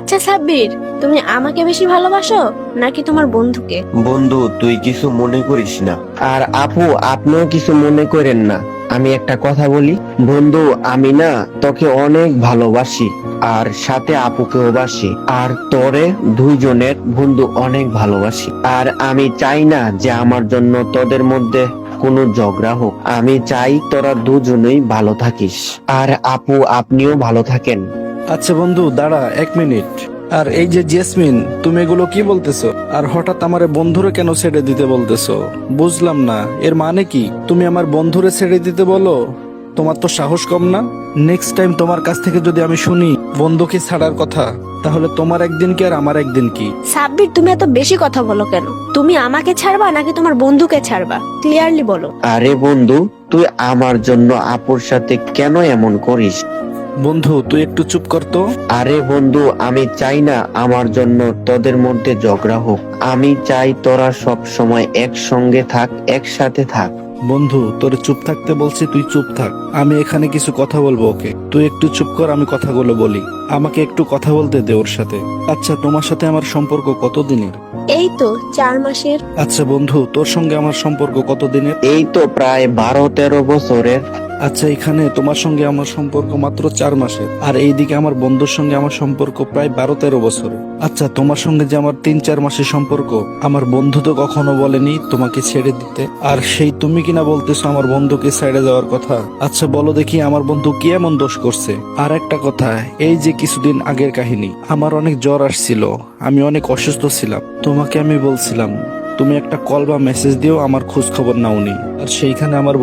আচ্ছা সাব্বির, তুমি আমাকে বেশি ভালোবাসো নাকি তোমার বন্ধুকে? বন্ধু, তুই কিছু মনে করিস না। আর আপু, আপনিও কিছু মনে করেন না। আমি একটা কথা বলি বন্ধু, আমি না তোকে অনেক ভালোবাসি, আর সাথে আপুকেও বাসি, আর তোরে দুইজনের বন্ধু অনেক ভালোবাসি। আর আমি চাই না যে আমার জন্য তোদের মধ্যে কোনো ঝগড়া হোক। আমি চাই তোরা দুজনেই ভালো থাকিস, আর আপু আপনিও ভালো থাকেন। আচ্ছা বন্ধু, দাঁড়া 1 মিনিট। আর এই যে জেসমিন, তুমি এগুলো কি বলতেছো? আর হঠাৎ আমারে বন্ধুরে কেন ছেড়ে দিতে বলতেছো? বুঝলাম না, এর মানে কি? তুমি আমার বন্ধুরে ছেড়ে দিতে বলো? তোমার তো সাহস কম না? নেক্সট টাইম তোমার কাছ থেকে যদি আমি শুনি বন্ধুকে ছাড়ার কথা, তাহলে তোমার একদিন কি আর আমার একদিন কি? সাব্বির, তুমি এত বেশি কথা বলো কেন? তুমি আমাকে ছাড়বা নাকি তোমার বন্ধুকে ছাড়বা? ক্লিয়ারলি বলো। আরে বন্ধু, তুই আমার জন্য আপুর সাথে কেন এমন করিস? বন্ধু তুই একটু চুপ কর তো। আরে বন্ধু, আমি চাই না আমার জন্য তোদের মধ্যে ঝগড়া হোক। আমি চাই তোরা সব সময় একসঙ্গে থাক, একসাথে থাক। বন্ধু তোরে চুপ থাকতে বলছি, তুই চুপ থাক। আমি এখানে কিছু কথা বলবো, ওকে? তুই একটু চুপ কর, আমি কথাগুলো বলি। আমাকে একটু কথা বলতে দে ওর সাথে। আচ্ছা, তোমার সাথে আমার সম্পর্ক কতদিনের? এই তো 4 মাসের। আচ্ছা বন্ধু, তোর সঙ্গে আমার সম্পর্ক কতদিনের? এই তো প্রায় 12-13 বছরের। আচ্ছা, এখানে তোমার সঙ্গে আমার সম্পর্ক মাত্র 4 মাসের, আর এইদিকে আমার বন্ধুর সঙ্গে আমার সম্পর্ক প্রায় 12-13 বছরের। আচ্ছা, তোমার সঙ্গে যে আমার 3-4 মাসের সম্পর্ক, আমার বন্ধু তো কখনো বলেনি তোমাকে ছেড়ে দিতে। আর সেই তুমি কিনা বলতেছো আমার বন্ধুকে ছেড়ে যাওয়ার কথা। আচ্ছা বলো দেখি, আমার বন্ধু কি এমন দোষ করছে? আর একটা কথা, এই যে কিছুদিন আগের কাহিনী, আমার অনেক জ্বর আসছিল, আমি অনেক অসুস্থ ছিলাম। তোমাকে আমি বলছিলাম তুমি একটা কল বা মেসেজ দিও, আমার খোঁজ খবর নাওনি। আর সেইখানে আমার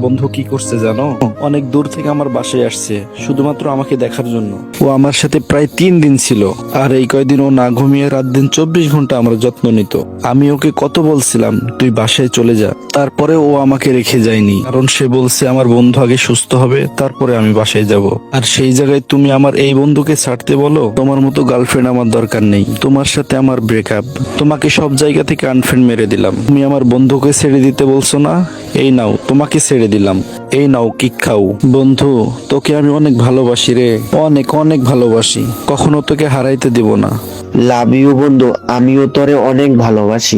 বন্ধু কি করছে জানো? অনেক দূর থেকে আমার বাসায় আসছে শুধুমাত্র আমাকে দেখার জন্য। ও আমার সাথে প্রায় 3 দিন ছিল, আর এই কয়দিন ও না ঘুমিয়ে রাত দিন 24 ঘন্টা আমার যত্ন নিত। আমি ওকে কত বলছিলাম তুই বাসায় চলে যা, তারপরে ও আমাকে রেখে যায়নি, কারণ সে বলছে আমার বন্ধু আগে সুস্থ হবে তারপরে আমি বাসায় যাব। আর সেই জায়গায় তুমি আমার এই বন্ধুকে ছাড়তে বলো? তোমার মতো গার্লফ্রেন্ড আমার দরকার নেই, তোমার সাথে আমার ব্রেকআপ। তোমাকে সব জায়গা থেকে আনফ্রেন্ড মেরে দিলাম। তুমি আমার বন্ধুকে ছেড়ে দিতে বলছো না? এই নাও, তোমাকে ছেড়ে দিলাম। এই নাও, কিক খাও। বন্ধু, তোকে আমি অনেক ভালোবাসি রে, অনেক অনেক ভালোবাসি। কখনো তোকে হারাইতে দিব না। লাভ ইউ বন্ধু, আমিও তোরে অনেক ভালোবাসি।